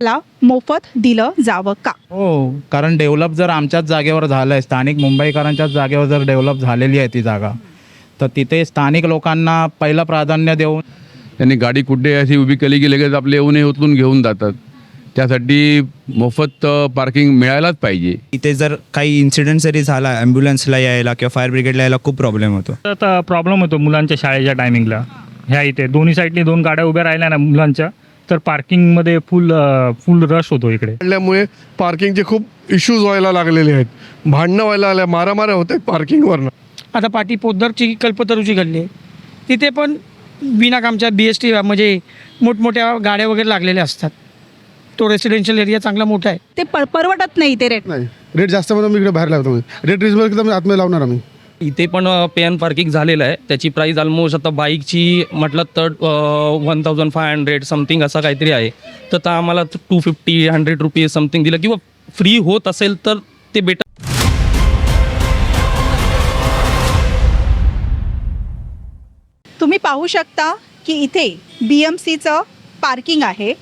ला मोफत दिलं जावं का? हो, कारण डेव्हलप जर आमच्याच जागेवर झालं आहे, स्थानिक मुंबईकरांच्याच जागेवर जर डेव्हलप झालेली आहे ती जागा, तर तिथे स्थानिक लोकांना पहिलं प्राधान्य देऊन त्यांनी गाडी कुठे अशी उभी केली की लगेच आपले येऊन उचलून घेऊन जातात. त्यासाठी मोफत पार्किंग मिळायलाच पाहिजे. इथे जर काही इन्सिडेंट जरी झाला ॲम्ब्युलन्सला यायला किंवा फायर ब्रिगेडला यायला खूप प्रॉब्लेम होतो. आता प्रॉब्लेम होतो मुलांच्या शाळेच्या टायमिंगला. ह्या इथे दोन्ही साईडनी 2 गाड्या उभ्या राहिल्या ना मुलांच्या, तर पार्किंगमध्ये फुल रश होतो इकडे. वाढल्यामुळे पार्किंगचे खूप इश्यूज व्हायला लागलेले आहेत. भांडणं व्हायला आल्या, मारामाऱ्या होत आहेत पार्किंगवरनं. आता पाटी पोद्दारची कल्पतरूची घडली आहे, तिथे पण विनाकामच्या BST म्हणजे मोठमोठ्या गाड्या वगैरे लागलेल्या असतात. तो रेसिडेन्शियल एरिया चांगला मोठा आहे. ते परवडत नाही ते रेट. नाही, रेट जास्त म्हणून मी इकडे बाहेर लावतो. रेट रिजनेबल एकदम आतमध्ये लावणार आम्ही. इथे पण पे अँड पार्किंग झालेलं आहे. त्याची प्राईस ऑलमोस्ट आता बाईकची म्हटलं तर 1500 समथिंग असं काहीतरी आहे. तर आम्हाला 250-100 रुपीज समथिंग दिलं किंवा फ्री होत असेल तर ते बेटर. तुम्ही पाहू शकता की इथे BMCचं पार्किंग आहे,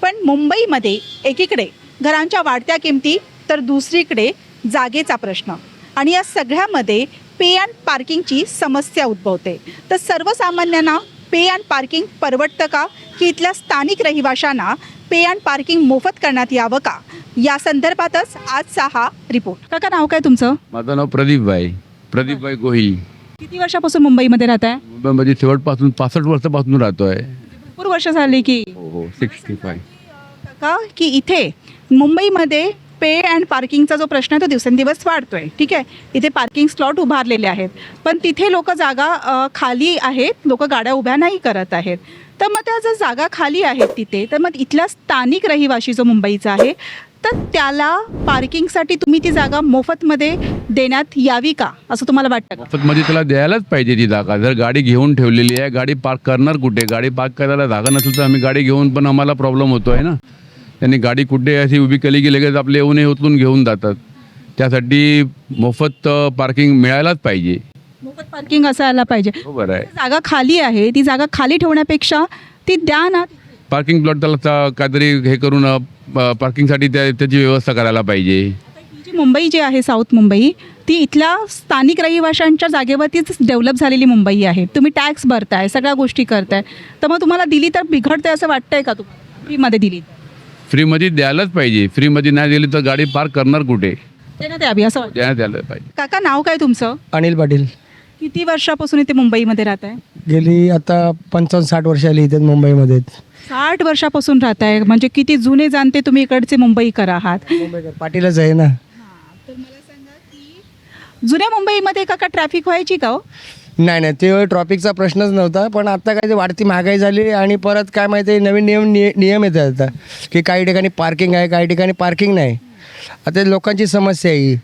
पण मुंबईमध्ये एकीकडे घरांच्या वाढत्या किमती तर दुसरीकडे जागेचा प्रश्न आणि या सगळ्यामध्ये पे अँड पार्किंगची समस्या उद्भवते. तर सर्वसामान्यांना पे अँड पार्किंग परवडतं का, की इथल्या स्थानिक रहिवाशांना पे अँड पार्किंग मोफत करण्यात यावं का, या संदर्भातच आजचा हा रिपोर्ट. काका, नाव काय तुमचं? माझं नाव प्रदीपभाई गोहिल. किती वर्षापासून मुंबईमध्ये राहत आहे? मुंबईमध्ये शेवटपासून 65 वर्षापासून राहतो आहे. भरपूर वर्ष झाली की. हो, 65. का की इथे मुंबईमध्ये पे अँड पार्किंगचा जो प्रश्न आहे तो दिवसेंदिवस वाढतोय. ठीक आहे, इथे पार्किंग स्लॉट उभारलेले आहेत, पण तिथे लोक जागा खाली आहेत, लोक गाड्या उभ्या नाही करत आहेत. तर मग त्या जर जागा खाली आहेत तिथे, तर मग इथला स्थानिक रहिवाशी जो मुंबईचा आहे, तर त्याला पार्किंगसाठी तुम्ही ती जागा मोफतमध्ये देण्यात यावी का, असं तुम्हाला वाटतं का? मोफतमध्ये त्याला द्यायलाच पाहिजे ती जागा. जर गाडी घेऊन ठेवलेली आहे, गाडी पार्क करणार कुठे? गाडी पार्क करायला जागा नसेल तर आम्ही गाडी घेऊन पण आम्हाला प्रॉब्लेम होतो आहे ना. त्यांनी गाडी कुठे अशी उभी केली की लगेच आपले येऊन उचलून घेऊन जातात. त्यासाठी मोफत पार्किंग मिळायलाच पाहिजे. मोफत पार्किंग असायला पाहिजे. बरोबर आहे. जागा खाली आहे, ती जागा खाली ठेवण्यापेक्षा ती द्या ना. पार्किंग प्लॉट त्याला काहीतरी हे करून पार्किंगसाठी त्याची व्यवस्था करायला पाहिजे. ही जी मुंबई जी आहे, साऊथ मुंबई, ती इथल्या स्थानिक रहिवाशांच्या जागेवरतीच डेव्हलप झालेली मुंबई आहे. तुम्ही टॅक्स भरताय, सगळ्या गोष्टी करताय, तर मग तुम्हाला दिली तर बिघडते असं वाटतंय का तुम्हाला? फ्रीमध्ये दिली फ्रीमध्ये द्यायलाच पाहिजे. फ्रीमध्ये नाही दिली तर गाडी पार्क करणार कुठे? देण्यात यावी असं वाटतं. देण्यात यायला पाहिजे. काका, नाव काय तुमचं? अनिल पाटील. किती वर्षापासून इथे मुंबईमध्ये राहत आहे? गेली आता 55-60 वर्ष आली इथे मुंबईमध्ये. 60 वर्षापासून राहत आहे, म्हणजे किती जुने जाणते तुम्ही इकडचे मुंबईकर आहात. मुंबईकर पाटीलच आहे ना. तर मला सांगा की जुन्या मुंबईमध्ये काका ट्रॅफिक व्हायची का हो? नाही, ते ट्रॉफिकचा प्रश्नच नव्हता. पण आता काय ते वाढती महागाई झाली आणि परत काय माहिती नवीन नियम येतात आता, की काही ठिकाणी पार्किंग आहे, काही ठिकाणी पार्किंग नाही. आता लोकांची समस्या आहे ही.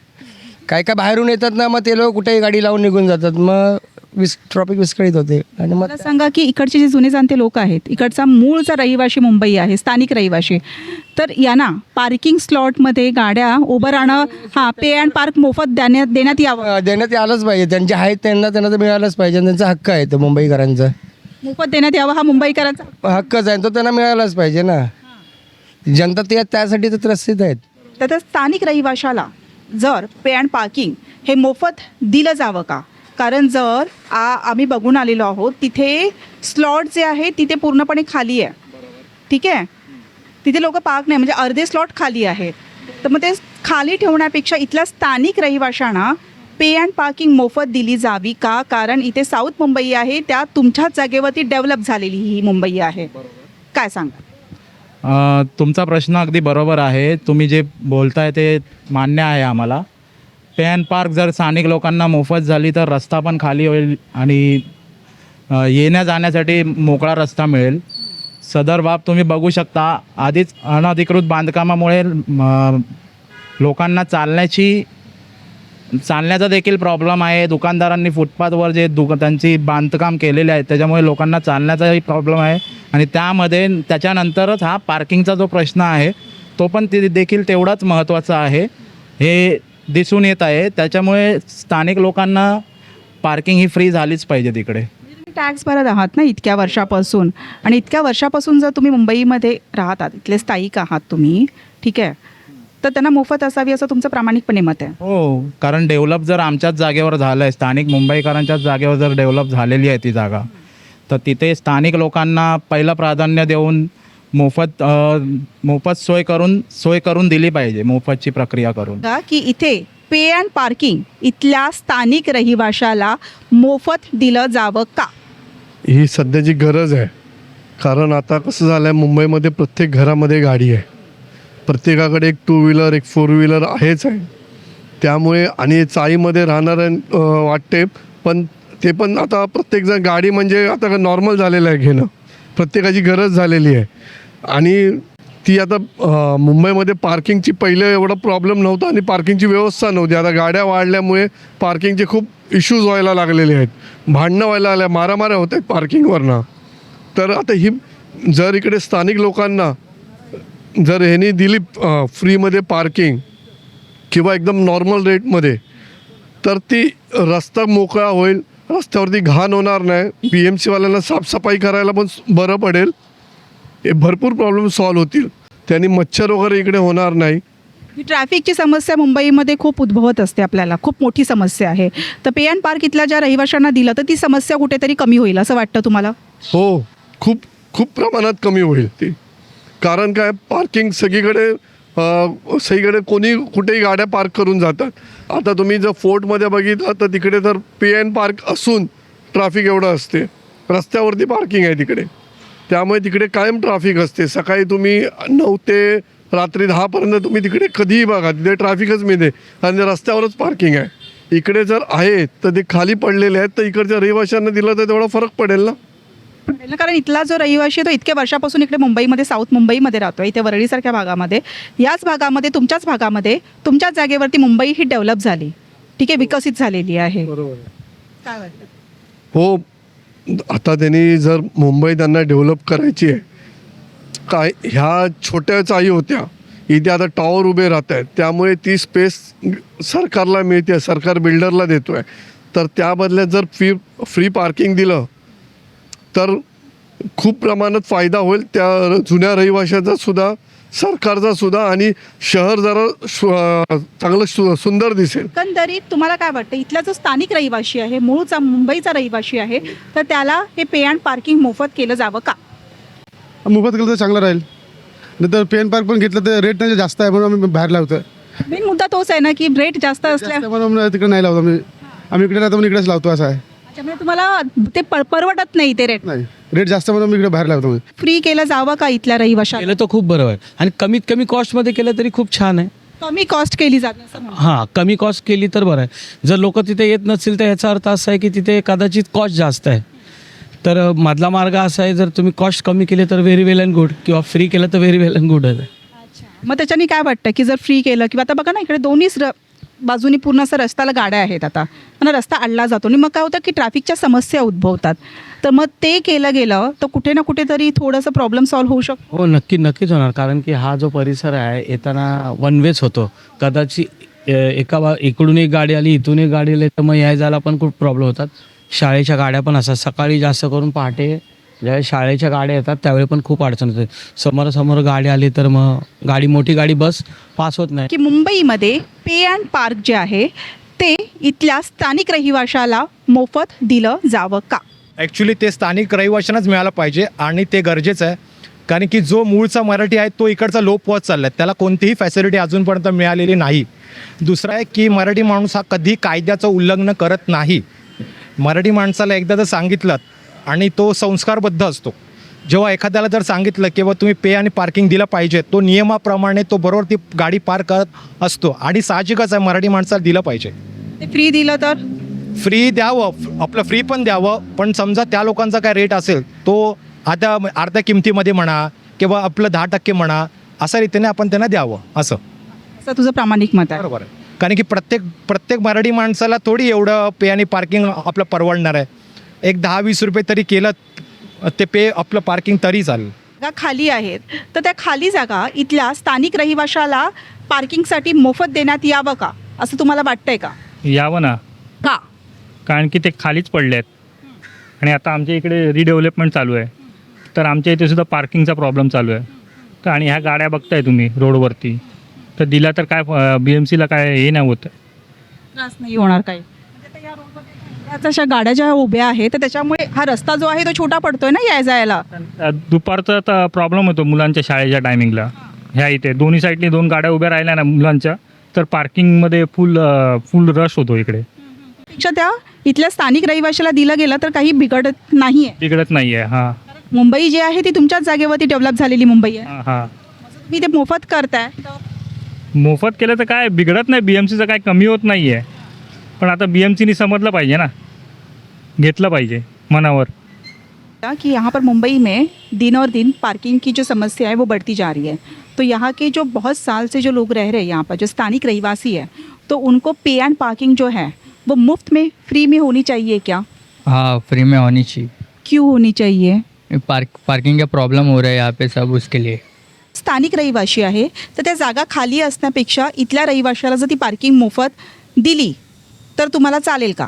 काय बाहेरून येतात ना, मग ते लोक कुठेही गाडी लावून निघून जातात, मग ट्रॉफिक विस्कळीत होते. आणि मग मला सांगा की इकडचे जे जुने जाणते लोक आहेत, इकडचा मूळचा रहिवाशी मुंबई आहे, स्थानिक रहिवाशी, तर यांना पार्किंग स्लॉटमध्ये गाड्या उभं राहणं, पे अँड पार्क मोफत देण्यात यावं. देण्यात आलंच पाहिजे. त्यांचे आहेत त्यांना तर मिळालंच पाहिजे. त्यांचा हक्क आहे तो मुंबईकरांचा. मोफत देण्यात यावं हा मुंबईकरांचा हक्कच आहे तो, त्यांना मिळालाच पाहिजे ना. जनता त्यासाठी तर त्रसित आहेत. तर स्थानिक रहिवाशाला जर पे अँड पार्किंग हे मोफत दिलं जावं का? कारण जर आम्ही बघून आलेलो आहोत, तिथे स्लॉट जे आहे तिथे पूर्णपणे खाली आहे. ठीक आहे, तिथे लोक पार्क नाही, म्हणजे अर्धे स्लॉट खाली आहेत. तर मग ते खाली ठेवण्यापेक्षा इथल्या स्थानिक रहिवाशांना पे अँड पार्किंग मोफत दिली जावी का? कारण इथे साऊथ मुंबई आहे, त्या तुमच्याच जागेवरती डेव्हलप झालेली ही मुंबई आहे. काय सांगा? तुमचा प्रश्न अगदी बरोबर आहे. तुम्ही जे बोलताय ते मान्य आहे आम्हाला. पे अँड पार्क जर स्थानिक लोकांना मोफत झाली तर रस्ता पण खाली होईल आणि येण्या जाण्यासाठी मोकळा रस्ता मिळेल. सदर बाब तुम्ही बघू शकता. आधीच अनधिकृत बांधकामामुळे लोकांना चालण्याचा देखील प्रॉब्लेम आहे. दुकानदारांनी फुटपाथवर जे त्यांची बांधकाम केलेले आहे त्याच्यामुळे लोकांना चालण्याचाही प्रॉब्लेम आहे. आणि त्याच्यानंतरच हा पार्किंगचा जो प्रश्न आहे तो पण देखील तेवढाच महत्त्वाचा आहे, हे दिसून येत आहे. त्याच्यामुळे स्थानिक लोकांना पार्किंग ही फ्री झालीच पाहिजे तिकडे. टॅक्स भरत आहात ना इतक्या वर्षापासून, आणि इतक्या वर्षापासून जर तुम्ही मुंबईमध्ये राहतात, इथले स्थायिक आहात तुम्ही, ठीक आहे, तर त्यांना मोफत असावी असं तुमचं प्रामाणिकपणे मत आहे. हो, कारण डेव्हलप जर आमच्याच जागेवर झालं आहे, स्थानिक मुंबईकरांच्याच जागेवर जर डेव्हलप झालेली आहे ती जागा, तर तिथे स्थानिक लोकांना पहिलं प्राधान्य देऊन मोफत सोय करून दिली पाहिजे, मोफतची प्रक्रिया करून. का की इथे पे अँड पार्किंग इथल्या स्थानिक रहिवाशाला मोफत दिलं जावं का? ही सध्याची गरज आहे. कारण आता कसं झालं आहे, मुंबईमध्ये प्रत्येक घरामध्ये गाडी आहे, प्रत्येकाकडे एक 2 व्हीलर एक 4 व्हीलर आहेच आहे. त्यामुळे आणि चाळीमध्ये राहणाऱ्या वाटते, पण ते पण आता प्रत्येकजण गाडी म्हणजे आता नॉर्मल झालेलं आहे घेणं, प्रत्येकाची गरज झालेली आहे. आणि ती आता मुंबईमध्ये पार्किंगची पहिले एवढा प्रॉब्लेम नव्हता आणि पार्किंगची व्यवस्था नव्हती. आता गाड्या वाढल्यामुळे पार्किंगचे खूप इश्यूज व्हायला लागलेले आहेत, भांडणं व्हायला आल्या, मारामाऱ्या होत आहेत पार्किंगवरनं. तर आता ही जर इकडे स्थानिक लोकांना जर ह्यांनी दिली फ्रीमध्ये पार्किंग किंवा एकदम नॉर्मल रेटमध्ये, तर ती रस्ता मोकळा होईल, रस्त्यावरती घाण होणार नाही, BMC वाल्यांना साफसफाई करायला पण बरं पडेल, हे भरपूर प्रॉब्लेम सॉल्व्ह होतील, त्यांनी मच्छर वगैरे इकडे होणार नाही. ही ट्रॅफिकची समस्या मुंबईमध्ये खूप उद्भवत असते, आपल्याला खूप मोठी समस्या आहे. तर पे अँड पार्क इथल्या ज्या रहिवाशांना दिलं तर ती समस्या कुठेतरी कमी होईल असं वाटतं तुम्हाला? हो, खूप खूप प्रमाणात कमी होईल ती. कारण काय, पार्किंग सगळीकडे कोणी कुठेही गाड्या पार्क करून जातात. आता तुम्ही जर फोर्टमध्ये बघितलं तर तिकडे तर पे अँड पार्क असून ट्रॅफिक एवढं असते, रस्त्यावरती पार्किंग आहे तिकडे, त्यामुळे तिकडे कायम ट्रॅफिक असते. सकाळी तुम्ही 9 ते रात्री 10पर्यंत तुम्ही तिकडे कधीही बघा, तिथे ट्रॅफिकच मिळते आणि रस्त्यावरच पार्किंग आहे. इकडे जर आहे तर ते खाली पडलेले आहेत, तर इकडच्या रहिवाशांना दिलं तर तेवढा फरक पडेल ना. कारण इथला जो रहिवाशी आहे तो इतक्या वर्षापासून इकडे मुंबईमध्ये, साऊथ मुंबईमध्ये राहतो, इथे वरळीसारख्या भागामध्ये, याच भागामध्ये, तुमच्याच भागामध्ये, तुमच्याच जागेवरती मुंबई ही डेव्हलप झाली, ठीक आहे, विकसित झालेली आहे. बरोबर. काय वाटतं? हो, आता त्यांनी जर मुंबई त्यांना डेव्हलप करायची आहे, काय ह्या छोट्या चाळी होत्या, इथे आता टॉवर उभे राहत आहेत, त्यामुळे ती स्पेस सरकारला मिळते, सरकार बिल्डरला देतो आहे. तर त्या बदल्यात जर फ्री पार्किंग दिलं तर खूप प्रमाणात फायदा होईल त्या जुन्या रहिवाशाचा सुद्धा, सरकारचा सुद्धा, आणि शहर जरा चांगलं सुंदर दिसेल. एकंदरीत तुम्हाला काय वाटतं, इथला जो स्थानिक रहिवाशी आहे, मूळचा मुंबईचा रहिवाशी आहे, तर त्याला हे पे अँड पार्किंग मोफत केलं जावं का? मोफत केलं तर चांगलं राहील, नाही तर पेन पार्क पण घेतलं तर रेट नाही जास्त आहे म्हणून आम्ही बाहेर लावतो. मेन मुद्दा तोच आहे ना की रेट जास्त असल्या, म्हणून तिकडे नाही लावतो आम्ही इकडे राहतो म्हणून इकडेच लावतो, असं आहे. त्यामुळे तुम्हाला ते परवडत नाही ते रेट, नाही रेट जास्त म्हणून मी इकडे बाहेर लावतो. फ्री केलं जावं का इथल्या रहिवाशाला? केलं तर खूप बरं आहे आणि कमीत कमी कॉस्टमध्ये केलं तरी खूप छान आहे. कमी कॉस्ट केली जाते असं म्हणा. हां, कमी कॉस्ट केली तर बरं आहे. जर लोक तिथे येत नसतील तर याचा अर्थ असा आहे की तिथे कदाचित कॉस्ट जास्त आहे. तर मधला मार्ग असा आहे, जर तुम्ही कॉस्ट कमी केले तर व्हेरी वेल अँड गुड, किंवा फ्री केलं तर व्हेरी वेल अँड गुड आहे. मग त्याच्याने काय वाटतं की जर फ्री केलं, किंवा आता बघा ना इकडे दोन्हीच बाजूनी पूर्ण असं रस्त्याला गाड्या आहेत, आता पण रस्ता अडला जातो आणि मग काय होतं की ट्रॅफिकच्या समस्या उद्भवतात. तर मग ते केलं गेलं तर कुठे ना कुठेतरी थोडंसं प्रॉब्लेम सॉल्व्ह होऊ शकतो. हो, नक्कीच होणार, कारण की हा जो परिसर आहे येताना वन वेच होतो. कदाचित इकडून एक गाडी आली, इथून एक गाडी आली, तर मग याय जायला पण खूप प्रॉब्लेम होतात. शाळेच्या गाड्या पण असतात, सकाळी जास्त करून पहाटे ज्यावेळी शाळेच्या गाड्या येतात त्यावेळी पण खूप अडचण होते. समोरासमोर गाडी आली तर मग मोठी गाडी बस पास होत नाही. की मुंबईमध्ये पे अँड पार्क जे आहे ते इथल्या स्थानिक रहिवाशाला मोफत दिलं जावं का? ॲक्च्युली ते स्थानिक रहिवाशांनाच मिळालं पाहिजे आणि ते गरजेचं आहे, कारण की जो मूळचा मराठी आहे तो इकडचा लोप होत चालला आहे, त्याला कोणतीही फॅसिलिटी अजूनपर्यंत मिळालेली नाही. दुसरं आहे की मराठी माणूस हा कधी कायद्याचं उल्लंघन करत नाही. मराठी माणसाला एकदा जर सांगितलं आणि तो संस्कारबद्ध असतो, जेव्हा एखाद्याला जर सांगितलं की बाबा तुम्ही पे आणि पार्किंग दिलं पाहिजे, तो नियमाप्रमाणे तो बरोबर ती गाडी पार्क करत असतो आणि साहजिकच आहे मराठी माणसाला दिलं पाहिजे. ते फ्री दिलं तर फ्री द्यावं, आपलं फ्री पण द्यावं, पण समजा त्या लोकांचा काय रेट असेल तो अर्ध्या किमतीमध्ये म्हणा किंवा आपलं 10% म्हणा, अशा रीतीने आपण त्यांना द्यावं, असं तुझं प्रामाणिक मत आहे. बरोबर आहे. कारण की प्रत्येक मराठी माणसाला थोडी एवढं पे आणि पार्किंग आपलं परवडणार आहे. एक 10-20 रुपये तरी केलं ते पे आपलं पार्किंग तरी चालेल. जागा खाली आहेत तर त्या खाली जागा इथल्या स्थानिक रहिवाशाला पार्किंगसाठी मोफत देण्यात यावं का असं तुम्हाला वाटतंय का? यावं ना, का? कारण की ते खालीच पडले आहेत. आणि आता आमच्या इकडे रिडेव्हलपमेंट चालू आहे, तर आमच्या इथे सुद्धा पार्किंगचा प्रॉब्लेम चालू आहे. तर आणि ह्या गाड्या बघताय तुम्ही रोडवरती, तर दिला तर काय BMCला काय हे नाही होत. त्रास नाही होणार काही. अशा गाड्या ज्या उभ्या आहेत तर त्याच्यामुळे हा रस्ता जो आहे तो छोटा पडतोय ना या जायला. दुपारचा तर प्रॉब्लेम होतो मुलांच्या शाळेच्या टायमिंगला. ह्या इथे दोन्ही साईडनी 2 गाड्या उभ्या राहिल्या ना मुलांच्या, तर पार्किंगमध्ये फुल रश होतो इकडे. पेक्षा त्या इथल्या स्थानिक रहिवाशाला दिलं गेलं तर काही बिघडत नाही आहे. बिघडत नाही आहे. हां मुंबई जी आहे ती तुमच्याच जागेवरती डेव्हलप झालेली मुंबई आहे. हां हां तुम्ही ते मोफत करताय तर मोफत केलं तर काय बिघडत नाही, BMCचं काय कमी होत नाही आहे. पण आता BMCनी समजलं पाहिजे ना, घेतलं पाहिजे मनावर. कि यहाँ पर मुंबई में दिन और दिन पार्किंग की जो समस्या है वो बढ़ती जा रही है. तो यहाँ के जो बहुत साल से जो लोग रह रहे हैं यहाँ पर, जो स्थानिक रहवासी है, तो उनको पे एंड पार्किंग जो है वो मुफ्त में फ्री में होनी चाहिए क्या? हाँ, फ्री में होनी चाहिए. क्यों होनी चाहिए? पार्किंग का प्रॉब्लम हो रहा है यहाँ पे सब, उसके लिए. स्थानिक रहिवासी आहे तर त्या जागा खाली असण्यापेक्षा इथल्या रहिवाशाला जर ती पार्किंग मोफत दिली तर तुम्हाला चालेल का?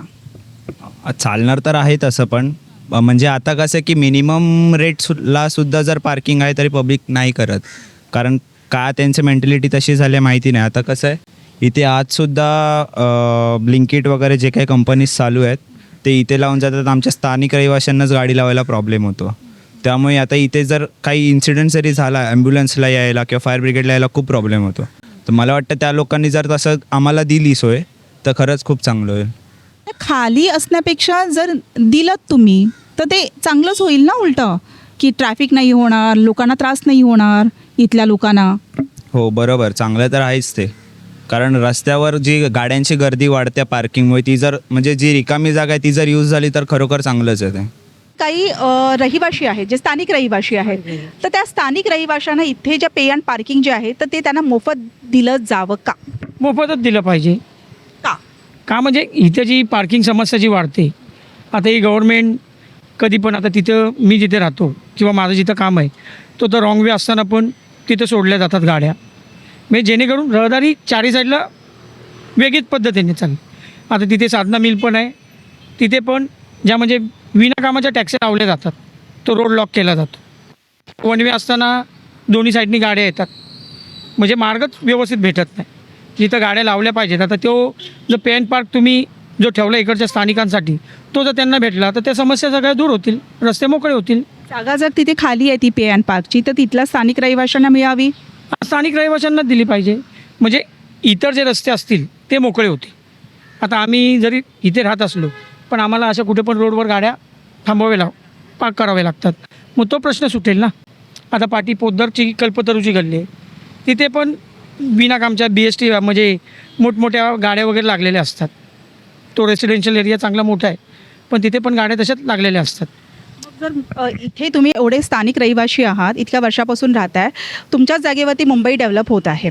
चालणार तर आहे तसं, पण म्हणजे आता कसं आहे की मिनिमम रेटला सुद्धा जर पार्किंग आहे तरी पब्लिक नाही करत, कारण का त्यांची मेंटॅलिटी तशी झाली आहे माहिती नाही. आता कसं आहे इथे आजसुद्धा ब्लिंकिट वगैरे जे काही कंपनीज चालू आहेत ते इथे लावून जातात, आमच्या स्थानिक रहिवाशांनाच गाडी लावायला प्रॉब्लेम होतो. त्यामुळे आता इथे जर काही इन्सिडेंट जरी झाला ॲम्ब्युलन्सला यायला किंवा फायर ब्रिगेडला यायला खूप प्रॉब्लेम होतो. तर मला वाटतं त्या लोकांनी जर तसं आम्हाला दिली सोय तर खरंच खूप चांगलं होईल. खाली असण्यापेक्षा जर दिलं तुम्ही तर ते चांगलंच होईल ना उलटं, की ट्रॅफिक नाही होणार, लोकांना त्रास नाही होणार इथल्या लोकांना. हो बरोबर, चांगलं तर आहेच ते, कारण रस्त्यावर जी गाड्यांची गर्दी वाढते पार्किंगमुळे, ती जर म्हणजे जी रिकामी जागा आहे ती जर यूज झाली तर खरोखर चांगलंच आहे ते. काही रहिवाशी आहेत जे स्थानिक रहिवाशी आहेत, तर त्या स्थानिक रहिवाशांना इथे जे पे अँड पार्किंग जे आहे तर ते त्यांना मोफत दिलं जावं का? मोफतच दिलं पाहिजे. का म्हणजे इथे जी पार्किंग समस्या जी वाढते, आता ही गव्हर्नमेंट कधी पण, आता तिथं मी जिथे राहतो किंवा माझं जिथं काम आहे तो तर रॉंग वे असताना पण तिथं सोडल्या जातात गाड्या, म्हणजे जेणेकरून रहदारी चारी साईडला वेगळीच पद्धतीने चालली. आता तिथे साधना मिल पण आहे, तिथे पण ज्या म्हणजे विनाकामाच्या टॅक्सी लावल्या जातात, तो रोड लॉक केला जातो. वन वे असताना दोन्ही साईडनी गाड्या येतात, म्हणजे मार्गच व्यवस्थित भेटत नाही. जिथं गाड्या लावल्या पाहिजेत, आता तो जो पे अँड पार्क तुम्ही जो ठेवला इकडच्या स्थानिकांसाठी, तो जर त्यांना भेटला तर त्या समस्या सगळ्या दूर होतील, रस्ते मोकळे होतील. जागा जर तिथे खाली आहे ती पे अँड पार्कची तर तिथल्या स्थानिक रहिवाशांना मिळावी. स्थानिक रहिवाशांना दिली पाहिजे, म्हणजे इतर जे रस्ते असतील ते मोकळे होतील. आता आम्ही जरी इथे राहत असलो पण आम्हाला अशा कुठे पण रोडवर गाड्या पार्क करावे लागतात, मग तो प्रश्न सुटेल ना. आता पाटी पोद्दारची कल्पतरूची गल्ली आहे, तिथे पण विनाकामच्या BST म्हणजे मोठमोठ्या गाड्या वगैरे लागलेल्या असतात. तो रेसिडेन्शियल एरिया चांगला मोठा आहे, पण तिथे पण गाड्या तशाच लागलेल्या असतात. जर इथे तुम्ही एवढे स्थानिक रहिवासी आहात, इतक्या वर्षापासून राहताय, तुमच्याच जागेवरती मुंबई डेव्हलप होत आहे,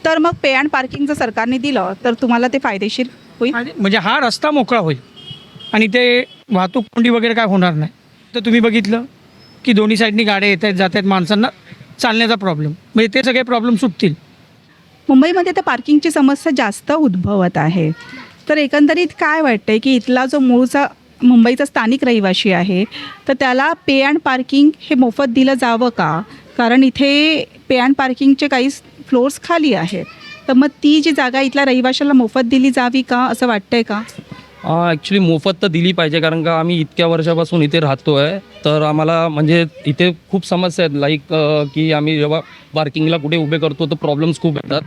तर मग पे अँड पार्किंग जर सरकारने दिलं तर तुम्हाला ते फायदेशीर होईल. म्हणजे हा रस्ता मोकळा होईल आणि ते वाहतूक कोंडी वगैरे काय होणार नाही. तर तुम्ही बघितलं की दोन्ही साईडनी गाड्या येत आहेत, जात आहेत, माणसांना चालण्याचा प्रॉब्लेम, म्हणजे ते सगळे प्रॉब्लेम सुटतील. मुंबईमध्ये तर पार्किंगची समस्या जास्त उद्भवत आहे, तर एकंदरीत काय वाटतंय की इथला जो मूळचा मुंबईचा स्थानिक रहिवासी आहे तर त्याला पे अँड पार्किंग हे मोफत दिलं जावं का? कारण इथे पे अँड पार्किंगचे काही फ्लोअर्स खाली आहेत, तर मग ती जी जागा इथल्या रहिवाशाला मोफत दिली जावी का असं वाटतंय का? ॲक्च्युली मोफत तर दिली पाहिजे, कारण का आम्ही इतक्या वर्षापासून इथे राहतो आहे, तर आम्हाला म्हणजे इथे खूप समस्या आहेत. लाईक की आम्ही जेव्हा पार्किंगला कुठे उभे करतो तर प्रॉब्लेम्स खूप येतात.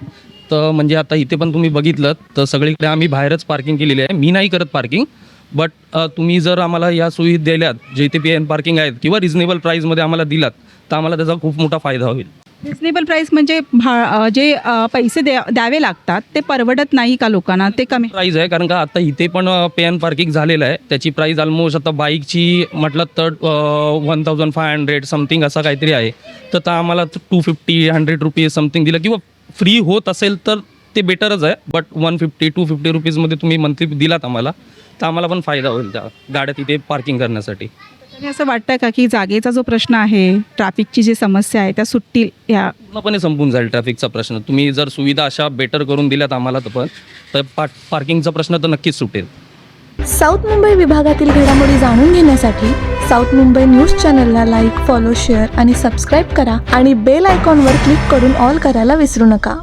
तर म्हणजे आता इथे पण तुम्ही बघितलं तर सगळीकडे आम्ही बाहेरच पार्किंग केलेली आहे. मी नाही करत पार्किंग, बट तुम्ही जर आम्हाला या सुविधा दिल्यात, जे इथे पे अँड पार्किंग आहेत किंवा रिजनेबल प्राईजमध्ये आम्हाला दिलात तर आम्हाला त्याचा खूप मोठा फायदा होईल. रिजनेबल प्राईस म्हणजे जे पैसे द्यावे लागतात ते परवडत नाही का लोकांना? ते कमी प्राईज आहे, कारण का आता इथे पण पे अँड पार्किंग झालेलं आहे. त्याची प्राईज ऑलमोस्ट आता बाईकची म्हटलं तर 1500 समथिंग असं काहीतरी आहे. तर आम्हाला 250-100 रुपीज समथिंग दिलं किंवा फ्री होत असेल तर ते बेटरच आहे. बट 150-250 रुपीजमध्ये तुम्ही मंथली दिलात आम्हाला तर आम्हाला पण फायदा होईल त्या गाड्या तिथे पार्किंग करण्यासाठी. तरी असं वाटतं का की जागेचा जो प्रश्न आहे, ट्रॅफिकची जी समस्या आहे त्या सुटतील? या पूर्णपणे संपून जाईल ट्रॅफिकचा प्रश्न. तुम्ही जर सुविधा अशा बेटर करून दिल्यात आम्हाला तर पार्किंगचा प्रश्न तर नक्कीच सुटेल. साऊथ मुंबई विभागातील घडामोडी जाणून घेण्यासाठी साऊथ मुंबई न्यूज चॅनलला लाईक, फॉलो, शेअर आणि सबस्क्राईब करा आणि बेल आयकॉनवर क्लिक करून ऑल करायला विसरू नका.